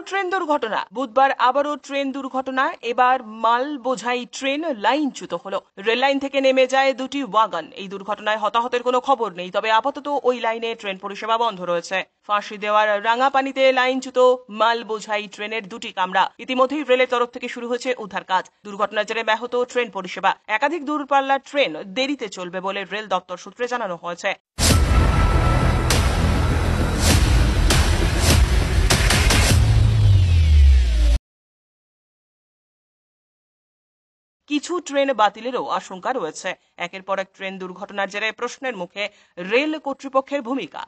Train দুর্ঘটনা। বুধবার আবারও ট্রেন দুর্ঘটনা। এবার মাল বোঝাই ট্রেন লাইনচ্যুত হলো। রেল লাইন থেকে নেমে যায় দুটি ওয়াগন। এই দুর্ঘটনায় হতাহতের কোনো খবর নেই, তবে আপাতত ওই লাইনে ট্রেন পরিষেবা বন্ধ রয়েছে। ফাঁসি দেওয়ার রাঙাপানিতে লাইনচ্যুত মাল বোঝাই ট্রেনের দুটি কামরা। ইতিমধ্যেই রেলের তরফ থেকে শুরু হয়েছে উদ্ধার কাজ। দুর্ঘটনার জেরে ব্যাহত ট্রেন পরিষেবা। একাধিক দূরপাল্লার ট্রেন দেরিতে চলবে বলে রেল দপ্তর সূত্রে জানানো হয়েছে। কিছু ট্রেন বাতিলেরও আশঙ্কা রয়েছে। একের পর এক ট্রেন দুর্ঘটনার জেরে প্রশ্নের মুখে রেল কর্তৃপক্ষের ভূমিকা।